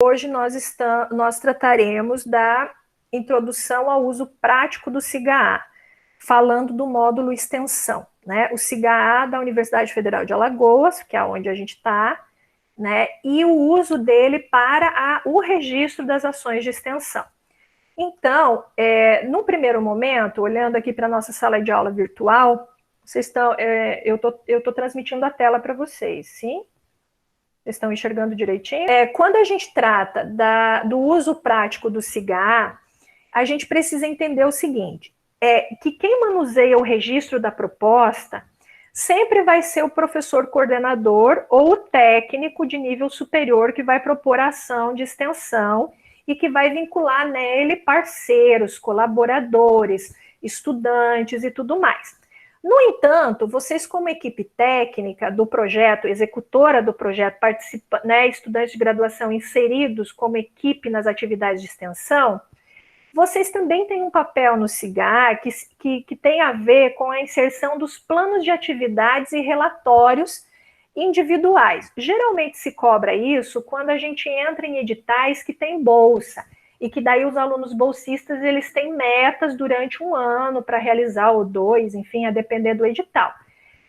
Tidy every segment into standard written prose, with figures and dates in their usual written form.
Hoje nós trataremos da introdução ao uso prático do SIGA-A, falando do módulo extensão, né? O SIGA-A da Universidade Federal de Alagoas, que é onde a gente está, né? E o uso dele para o registro das ações de extensão. Então, no primeiro momento, olhando aqui para a nossa sala de aula virtual, eu estou transmitindo a tela para vocês, sim? Vocês estão enxergando direitinho? Quando a gente trata do uso prático do SIGA-A, a gente precisa entender o seguinte, que quem manuseia o registro da proposta sempre vai ser o professor coordenador ou o técnico de nível superior que vai propor a ação de extensão e que vai vincular nele parceiros, colaboradores, estudantes e tudo mais. No entanto, vocês como equipe técnica do projeto, executora do projeto, estudantes de graduação inseridos como equipe nas atividades de extensão, vocês também têm um papel no SIGA-A que tem a ver com a inserção dos planos de atividades e relatórios individuais. Geralmente se cobra isso quando a gente entra em editais que tem bolsa, e que daí os alunos bolsistas eles têm metas durante um ano para realizar, ou 2, enfim, a depender do edital.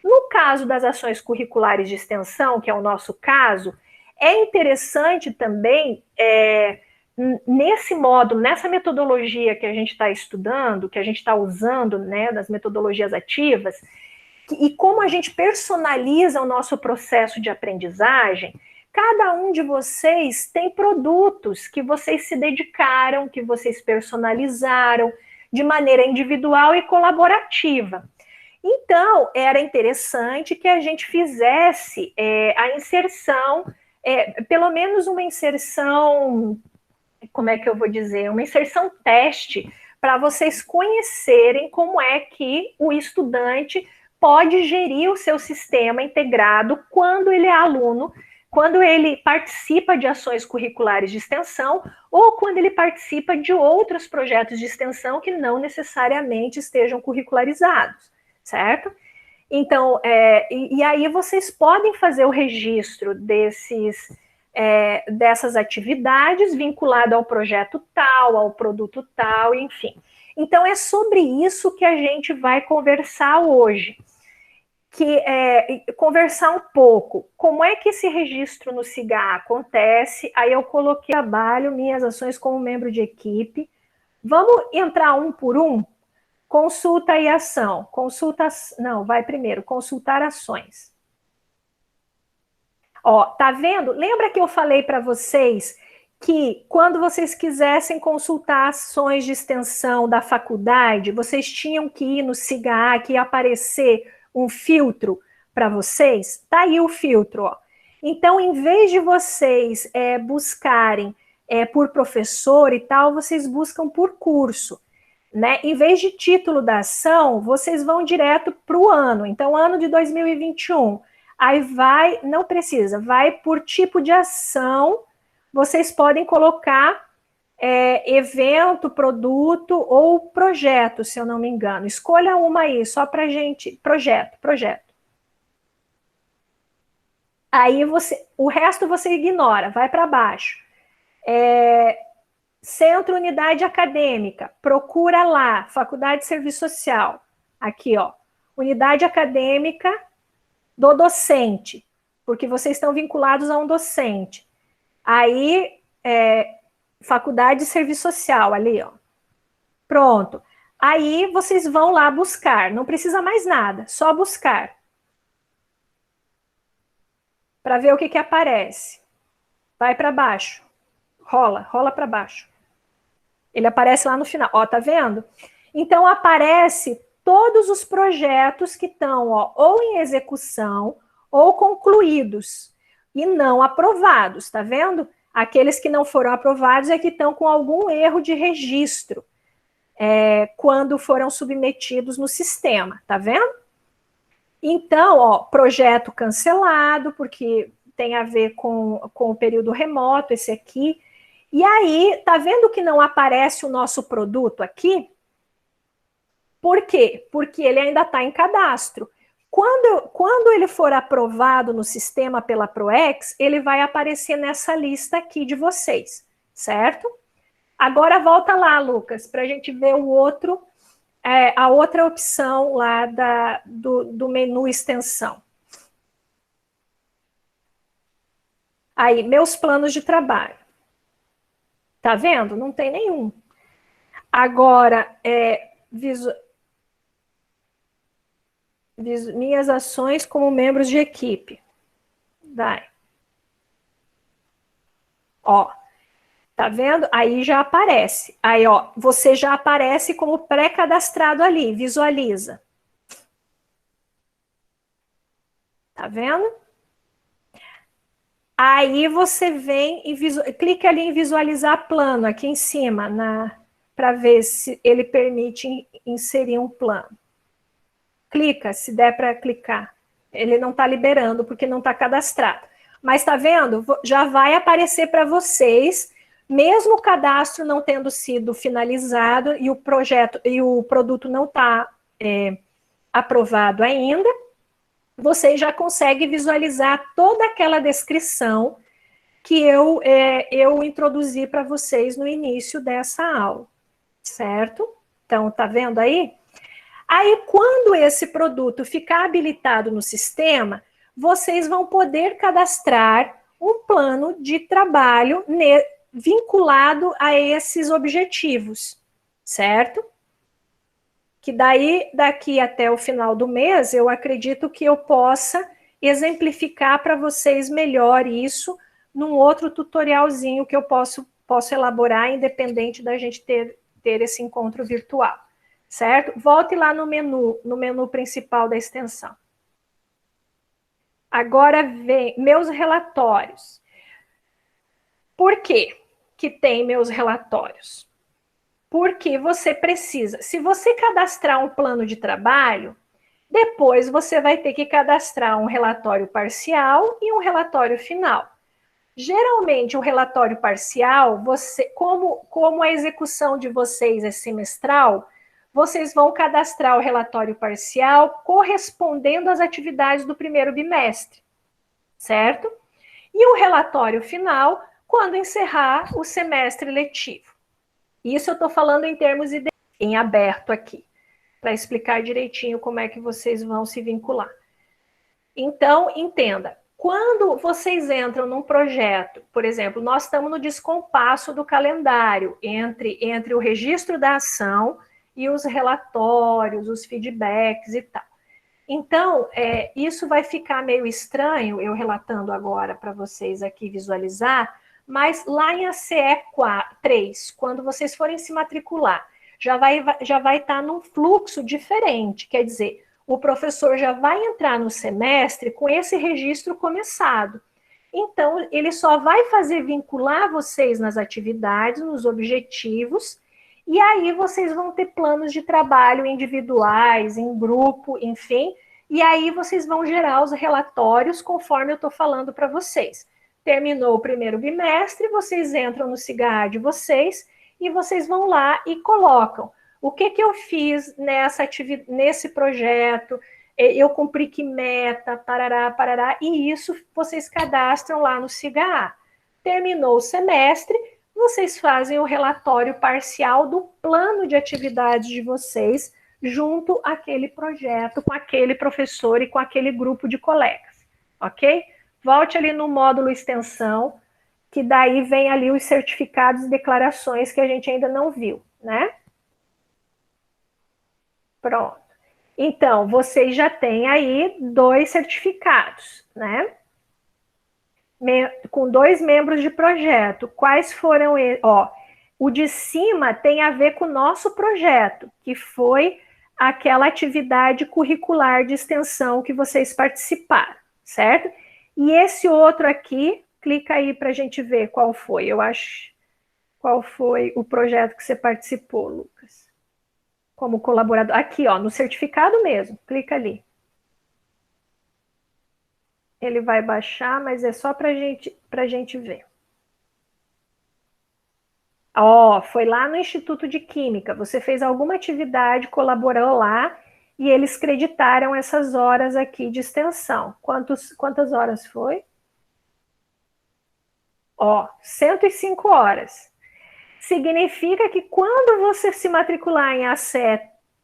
No caso das ações curriculares de extensão, que é o nosso caso, é interessante também, nesse módulo, nessa metodologia que a gente está estudando, que a gente está usando, né, das metodologias ativas, e como a gente personaliza o nosso processo de aprendizagem, cada um de vocês tem produtos que vocês se dedicaram, que vocês personalizaram de maneira individual e colaborativa. Então, era interessante que a gente fizesse a inserção, pelo menos uma inserção, como é que eu vou dizer, uma inserção teste, para vocês conhecerem como é que o estudante pode gerir o seu sistema integrado quando ele é aluno, quando ele participa de ações curriculares de extensão ou quando ele participa de outros projetos de extensão que não necessariamente estejam curricularizados, certo? Então, e aí vocês podem fazer o registro dessas atividades vinculado ao projeto tal, ao produto tal, enfim. Então, é sobre isso que a gente vai conversar hoje. Conversar um pouco, como é que esse registro no SIGA-A acontece, aí eu coloquei trabalho, minhas ações como membro de equipe. Vamos entrar um por um? Consulta e ação. Vai primeiro, consultar ações. Ó, tá vendo? Lembra que eu falei para vocês que quando vocês quisessem consultar ações de extensão da faculdade, vocês tinham que ir no SIGA-A, que ia aparecer um filtro para vocês? Tá aí o filtro, ó. Então, em vez de vocês buscarem por professor e tal, vocês buscam por curso, né? Em vez de título da ação, vocês vão direto para o ano. Então, ano de 2021. Aí não precisa, vai por tipo de ação, vocês podem colocar evento, produto ou projeto, se eu não me engano. Escolha uma aí, só pra gente. Projeto. Aí o resto você ignora, vai para baixo. Centro Unidade Acadêmica, procura lá, Faculdade de Serviço Social. Aqui, ó, Unidade Acadêmica do docente, porque vocês estão vinculados a um docente. Aí, Faculdade de Serviço Social, ali, ó. Pronto. Aí, vocês vão lá buscar, não precisa mais nada, só buscar. Para ver o que aparece. Vai para baixo. Rola para baixo. Ele aparece lá no final. Ó, tá vendo? Então, aparece todos os projetos que estão ou em execução ou concluídos e não aprovados, tá vendo? Aqueles que não foram aprovados é que estão com algum erro de registro quando foram submetidos no sistema, tá vendo? Então, ó, projeto cancelado, porque tem a ver com o período remoto, esse aqui. E aí, tá vendo que não aparece o nosso produto aqui? Por quê? Porque ele ainda está em cadastro. Quando ele for aprovado no sistema pela ProEx, ele vai aparecer nessa lista aqui de vocês, certo? Agora volta lá, Lucas, para a gente ver o outro, a outra opção lá do menu extensão. Aí, meus planos de trabalho. Tá vendo? Não tem nenhum. Agora, minhas ações como membros de equipe. Vai. Ó, tá vendo? Aí já aparece. Aí, ó, você já aparece como pré-cadastrado ali. Visualiza. Tá vendo? Aí você vem e clica ali em visualizar plano, aqui em cima, para ver se ele permite inserir um plano. Clica, se der para clicar. Ele não está liberando porque não está cadastrado. Mas está vendo? Já vai aparecer para vocês, mesmo o cadastro não tendo sido finalizado e o projeto e o produto não está aprovado ainda, vocês já conseguem visualizar toda aquela descrição que eu introduzi para vocês no início dessa aula, certo? Então, tá vendo aí? Aí, quando esse produto ficar habilitado no sistema, vocês vão poder cadastrar um plano de trabalho vinculado a esses objetivos, certo? Que daí, daqui até o final do mês, eu acredito que eu possa exemplificar para vocês melhor isso num outro tutorialzinho que eu posso elaborar, independente da gente ter esse encontro virtual, certo? Volte lá no menu principal da extensão. Agora vem meus relatórios. Por quê que tem meus relatórios? Porque você precisa, se você cadastrar um plano de trabalho, depois você vai ter que cadastrar um relatório parcial e um relatório final. Geralmente, o relatório parcial, como a execução de vocês é semestral, vocês vão cadastrar o relatório parcial correspondendo às atividades do primeiro bimestre, certo? E o relatório final, quando encerrar o semestre letivo. Isso eu estou falando em termos em aberto aqui, para explicar direitinho como é que vocês vão se vincular. Então, entenda, quando vocês entram num projeto, por exemplo, nós estamos no descompasso do calendário entre o registro da ação e os relatórios, os feedbacks e tal. Então, isso vai ficar meio estranho, eu relatando agora para vocês aqui visualizar, mas lá em ACE 3, quando vocês forem se matricular, já vai estar num fluxo diferente, quer dizer, o professor já vai entrar no semestre com esse registro começado. Então, ele só vai fazer vincular vocês nas atividades, nos objetivos, e aí vocês vão ter planos de trabalho individuais, em grupo, enfim, e aí vocês vão gerar os relatórios conforme eu estou falando para vocês. Terminou o primeiro bimestre, vocês entram no SIGA de vocês e vocês vão lá e colocam o que eu fiz nesse projeto, eu cumpri que meta, parará, parará, e isso vocês cadastram lá no SIGA. Terminou o semestre, vocês fazem o relatório parcial do plano de atividades de vocês junto àquele projeto, com aquele professor e com aquele grupo de colegas, ok? Volte ali no módulo extensão, que daí vem ali os certificados e declarações que a gente ainda não viu, né? Pronto. Então, vocês já têm aí 2 certificados, né? Com 2 membros de projeto. Quais foram eles? Ó, o de cima tem a ver com o nosso projeto, que foi aquela atividade curricular de extensão que vocês participaram, certo? E esse outro aqui, clica aí para a gente ver qual foi. Eu acho qual foi o projeto que você participou, Lucas. Como colaborador. Aqui, ó, no certificado mesmo. Clica ali. Ele vai baixar, mas é só para gente ver. Ó, foi lá no Instituto de Química. Você fez alguma atividade, colaborou lá e eles creditaram essas horas aqui de extensão. Quantas horas foi? Ó, 105 horas. Significa que quando você se matricular em ACE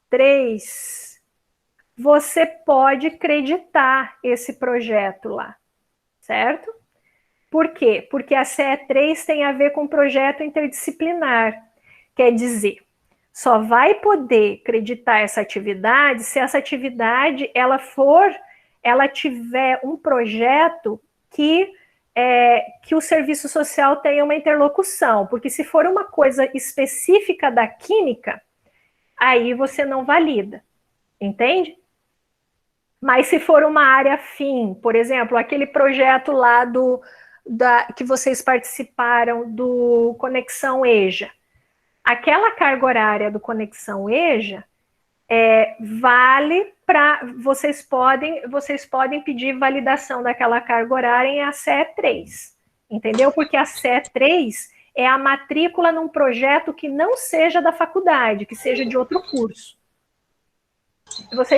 3, você pode creditar esse projeto lá, certo? Por quê? Porque a CE 3 tem a ver com projeto interdisciplinar. Quer dizer, só vai poder creditar essa atividade se essa atividade ela tiver um projeto que o serviço social tenha uma interlocução, porque se for uma coisa específica da química, aí você não valida, entende? Mas se for uma área afim, por exemplo, aquele projeto lá que vocês participaram do Conexão EJA, aquela carga horária do Conexão EJA vale para vocês podem pedir validação daquela carga horária em ACE 3, entendeu? Porque a CE 3 é a matrícula num projeto que não seja da faculdade, que seja de outro curso.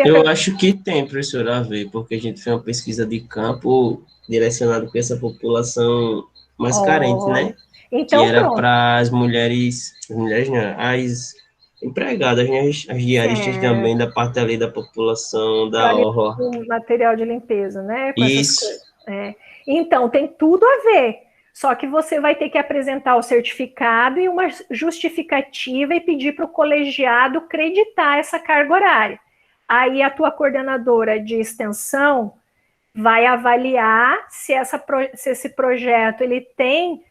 Eu acho que tem, professora, a ver, porque a gente fez uma pesquisa de campo direcionada para essa população mais carente, né? Que Então, era pronto. para as mulheres não, as empregadas, né? As diaristas também, da parte ali da população, da orla. Com material de limpeza, né? Com essas Isso. coisas. Então, tem tudo a ver. Só que você vai ter que apresentar o certificado e uma justificativa e pedir para o colegiado creditar essa carga horária. Aí a tua coordenadora de extensão vai avaliar se esse projeto ele tem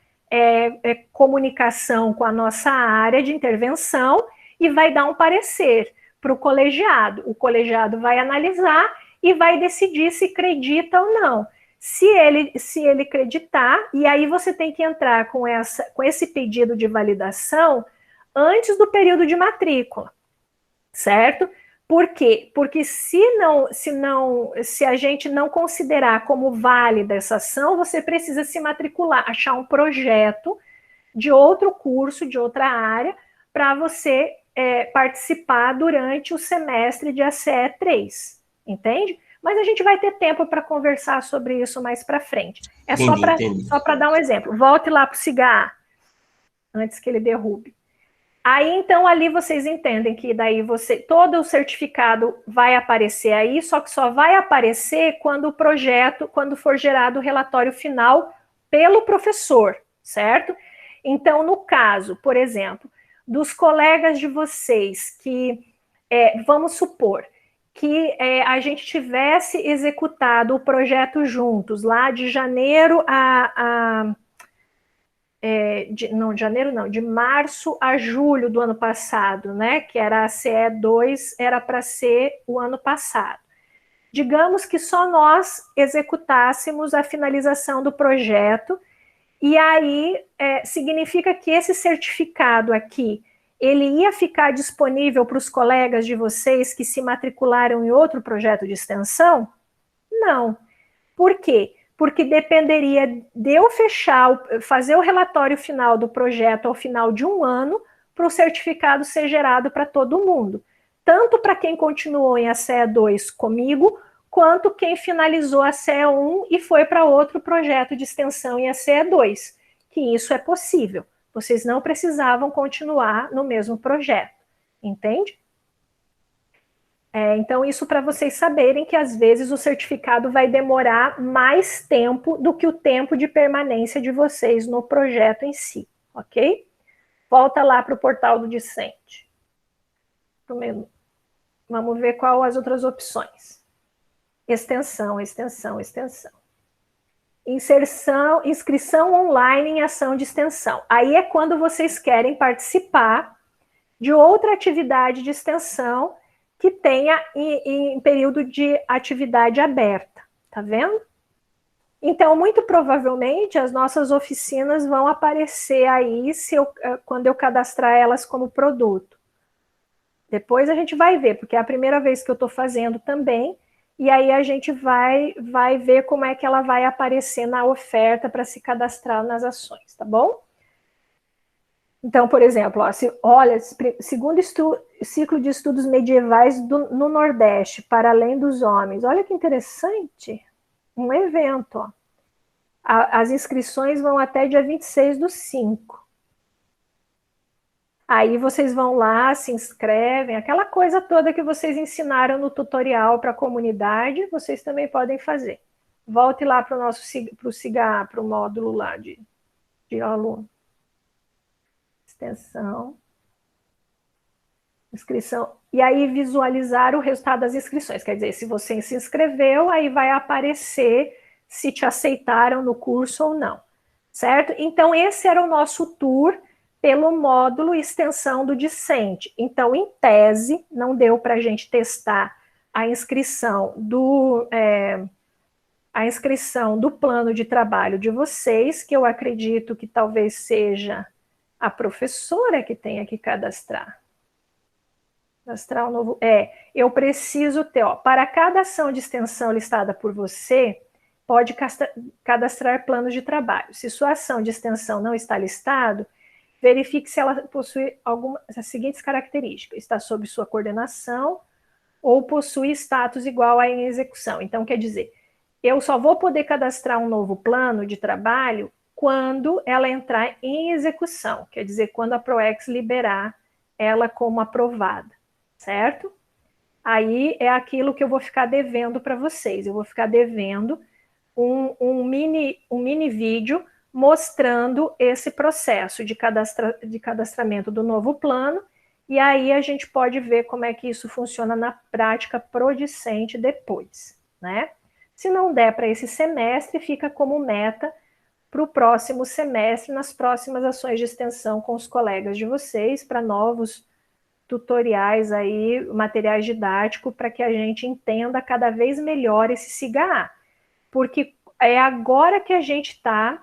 comunicação com a nossa área de intervenção e vai dar um parecer para o colegiado. O colegiado vai analisar e vai decidir se acredita ou não. Se ele acreditar, e aí você tem que entrar com esse pedido de validação antes do período de matrícula, certo? Por quê? Porque se a gente não considerar como válida essa ação, você precisa se matricular, achar um projeto de outro curso, de outra área, para você participar durante o semestre de ACE 3, entende? Mas a gente vai ter tempo para conversar sobre isso mais para frente. Só para dar um exemplo. Volte lá para o CIGA, antes que ele derrube. Aí, então, ali vocês entendem que daí todo o certificado vai aparecer aí, só que só vai aparecer quando for gerado o relatório final pelo professor, certo? Então, no caso, por exemplo, dos colegas de vocês que, vamos supor, que a gente tivesse executado o projeto juntos, lá de janeiro de março a julho do ano passado, né? Que era a CE 2, era para ser o ano passado. Digamos que só nós executássemos a finalização do projeto, e aí significa que esse certificado aqui, ele ia ficar disponível para os colegas de vocês que se matricularam em outro projeto de extensão? Não. Por quê? Porque dependeria de eu fazer o relatório final do projeto ao final de um ano, para o certificado ser gerado para todo mundo. Tanto para quem continuou em ACE 2 comigo, quanto quem finalizou a ACE 1 e foi para outro projeto de extensão em ACE 2. Que isso é possível. Vocês não precisavam continuar no mesmo projeto. Entende? Então, isso para vocês saberem que, às vezes, o certificado vai demorar mais tempo do que o tempo de permanência de vocês no projeto em si, ok? Volta lá para o portal do discente. Vamos ver qual as outras opções. Extensão. Inscrição online em ação de extensão. Aí é quando vocês querem participar de outra atividade de extensão que tenha em período de atividade aberta, tá vendo? Então, muito provavelmente, as nossas oficinas vão aparecer aí quando eu cadastrar elas como produto. Depois a gente vai ver, porque é a primeira vez que eu estou fazendo também, e aí a gente vai ver como é que ela vai aparecer na oferta para se cadastrar nas ações, tá bom? Então, por exemplo, ó, segundo ciclo de estudos medievais no Nordeste, para além dos homens. Olha que interessante, um evento. Ó. As inscrições vão até dia 26/5. Aí vocês vão lá, se inscrevem, aquela coisa toda que vocês ensinaram no tutorial para a comunidade, vocês também podem fazer. Volte lá para o nosso para o módulo lá de aluno. Extensão. Inscrição. E aí visualizar o resultado das inscrições. Quer dizer, se você se inscreveu, aí vai aparecer se te aceitaram no curso ou não. Certo? Então, esse era o nosso tour pelo módulo extensão do discente. Então, em tese, não deu para a gente testar a inscrição do plano de trabalho de vocês, que eu acredito que talvez seja a professora que tenha que cadastrar. Cadastrar um novo... eu preciso ter, ó, para cada ação de extensão listada por você, pode cadastrar planos de trabalho. Se sua ação de extensão não está listado, verifique se ela possui as seguintes características. Está sob sua coordenação ou possui status igual a em execução. Então, quer dizer, eu só vou poder cadastrar um novo plano de trabalho quando ela entrar em execução. Quer dizer, quando a ProEx liberar ela como aprovada, certo? Aí é aquilo que eu vou ficar devendo para vocês. Eu vou ficar devendo um mini vídeo mostrando esse processo de cadastramento do novo plano, e aí a gente pode ver como é que isso funciona na prática prodicente depois, né? Se não der para esse semestre, fica como meta para o próximo semestre, nas próximas ações de extensão com os colegas de vocês, para novos tutoriais aí, materiais didáticos, para que a gente entenda cada vez melhor esse SIGA-A, porque é agora que a gente está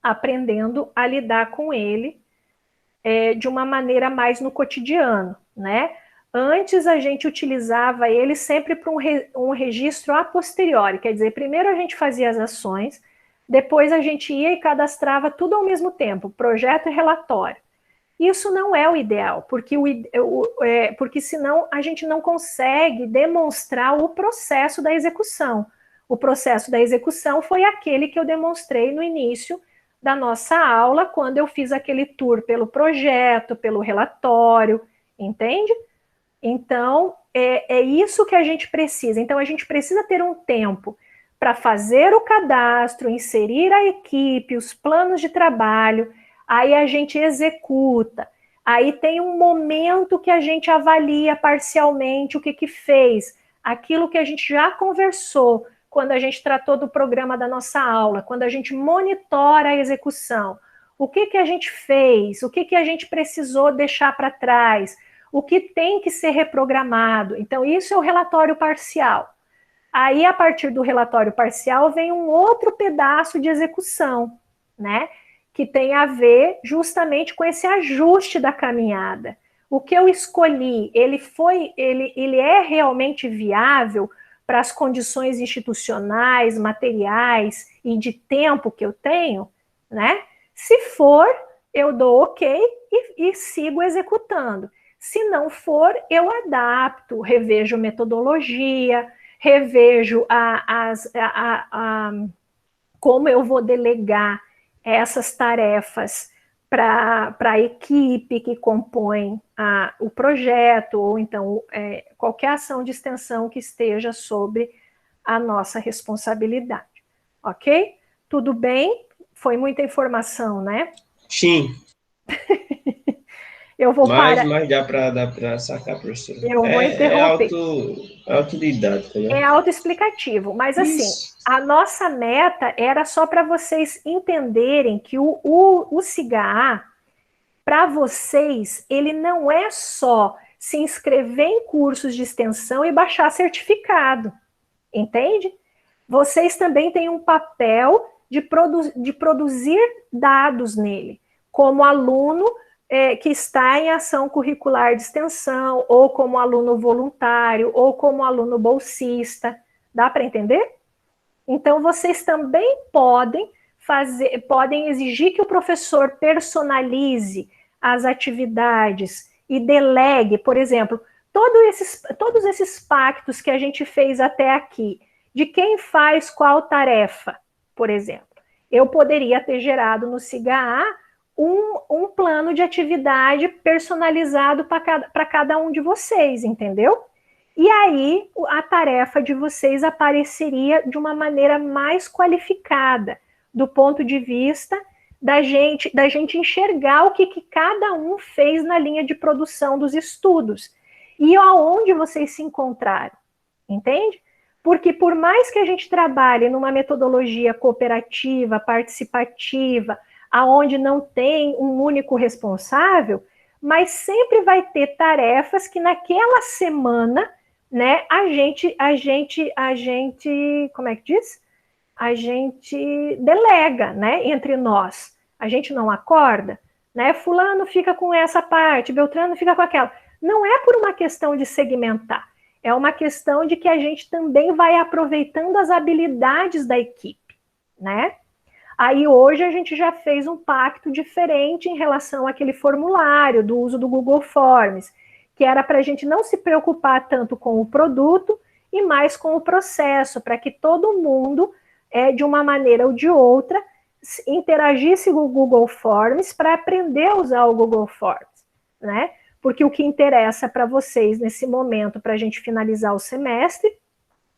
aprendendo a lidar com ele de uma maneira mais no cotidiano, né? Antes a gente utilizava ele sempre para um registro a posteriori, quer dizer, primeiro a gente fazia as ações, depois a gente ia e cadastrava tudo ao mesmo tempo, projeto e relatório. Isso não é o ideal, porque senão a gente não consegue demonstrar o processo da execução. O processo da execução foi aquele que eu demonstrei no início da nossa aula, quando eu fiz aquele tour pelo projeto, pelo relatório, entende? Então, é isso que a gente precisa. Então, a gente precisa ter um tempo para fazer o cadastro, inserir a equipe, os planos de trabalho, aí a gente executa, aí tem um momento que a gente avalia parcialmente o que fez, aquilo que a gente já conversou, quando a gente tratou do programa da nossa aula, quando a gente monitora a execução, o que a gente fez, o que a gente precisou deixar para trás, o que tem que ser reprogramado. Então, isso é o relatório parcial. Aí, a partir do relatório parcial, vem um outro pedaço de execução, né? Que tem a ver justamente com esse ajuste da caminhada. O que eu escolhi, ele é realmente viável para as condições institucionais, materiais e de tempo que eu tenho, né? Se for, eu dou ok e sigo executando. Se não for, eu adapto, revejo metodologia, revejo como eu vou delegar essas tarefas para a equipe que compõe o projeto, ou então qualquer ação de extensão que esteja sobre a nossa responsabilidade. Ok? Tudo bem? Foi muita informação, né? Sim. Eu vou parar. Mas dá para sacar, professor. Eu vou interromper. Autodidático, né? É autoexplicativo, mas assim, a nossa meta era só para vocês entenderem que o SIGA-A, para vocês, ele não é só se inscrever em cursos de extensão e baixar certificado, entende? Vocês também têm um papel de produzir dados nele, como aluno que está em ação curricular de extensão, ou como aluno voluntário, ou como aluno bolsista. Dá para entender? Então, vocês também podem podem exigir que o professor personalize as atividades e delegue, por exemplo, todos esses pactos que a gente fez até aqui, de quem faz qual tarefa, por exemplo. Eu poderia ter gerado no SIGA-A um plano de atividade personalizado para cada um de vocês, entendeu? E aí a tarefa de vocês apareceria de uma maneira mais qualificada, do ponto de vista da gente enxergar o que cada um fez na linha de produção dos estudos e aonde vocês se encontraram, entende? Porque por mais que a gente trabalhe numa metodologia cooperativa, participativa, aonde não tem um único responsável, mas sempre vai ter tarefas que naquela semana, né, a gente, como é que diz? A gente delega, né, entre nós. A gente não acorda, né? Fulano fica com essa parte, Beltrano fica com aquela. Não é por uma questão de segmentar, é uma questão de que a gente também vai aproveitando as habilidades da equipe, né? Aí hoje a gente já fez um pacto diferente em relação àquele formulário do uso do Google Forms, que era para a gente não se preocupar tanto com o produto e mais com o processo, para que todo mundo, de uma maneira ou de outra, interagisse com o Google Forms para aprender a usar o Google Forms, né? Porque o que interessa para vocês nesse momento, para a gente finalizar o semestre,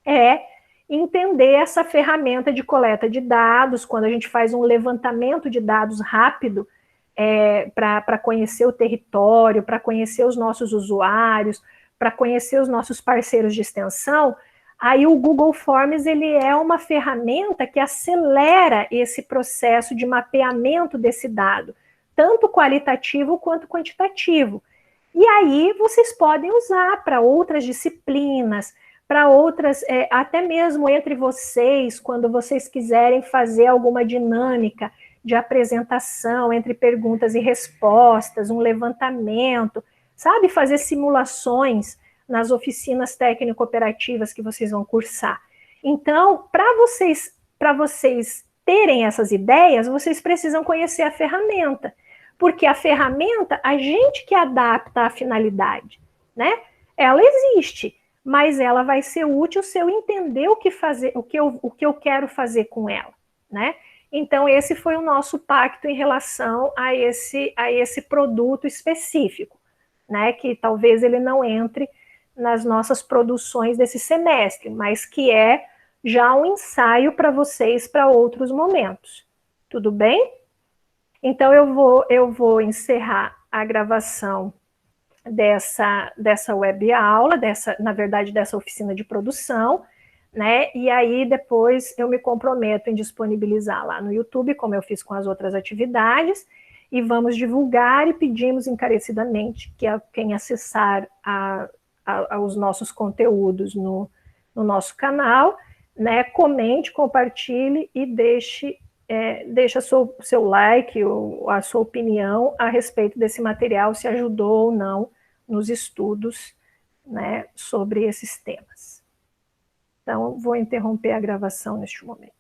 é entender essa ferramenta de coleta de dados, quando a gente faz um levantamento de dados rápido, para conhecer o território, para conhecer os nossos usuários, para conhecer os nossos parceiros de extensão, aí o Google Forms ele é uma ferramenta que acelera esse processo de mapeamento desse dado, tanto qualitativo quanto quantitativo. E aí vocês podem usar para outras disciplinas, para outras, até mesmo entre vocês, quando vocês quiserem fazer alguma dinâmica de apresentação entre perguntas e respostas, um levantamento, sabe? Fazer simulações nas oficinas técnico-operativas que vocês vão cursar. Então, para vocês terem essas ideias, vocês precisam conhecer a ferramenta, porque a ferramenta, a gente que adapta à finalidade, né? Ela existe, mas ela vai ser útil se eu entender o que fazer, o que eu quero fazer com ela, né? Então, esse foi o nosso pacto em relação a esse produto específico, né? Que talvez ele não entre nas nossas produções desse semestre, mas que é já um ensaio para vocês para outros momentos. Tudo bem? Então, eu vou encerrar a gravação dessa web aula, na verdade, dessa oficina de produção, né? E aí depois eu me comprometo em disponibilizar lá no YouTube, como eu fiz com as outras atividades, e vamos divulgar e pedimos encarecidamente que quem acessar os nossos conteúdos no nosso canal, né, comente, compartilhe e deixe seu like ou a sua opinião a respeito desse material, se ajudou ou não nos estudos, né, sobre esses temas. Então, vou interromper a gravação neste momento.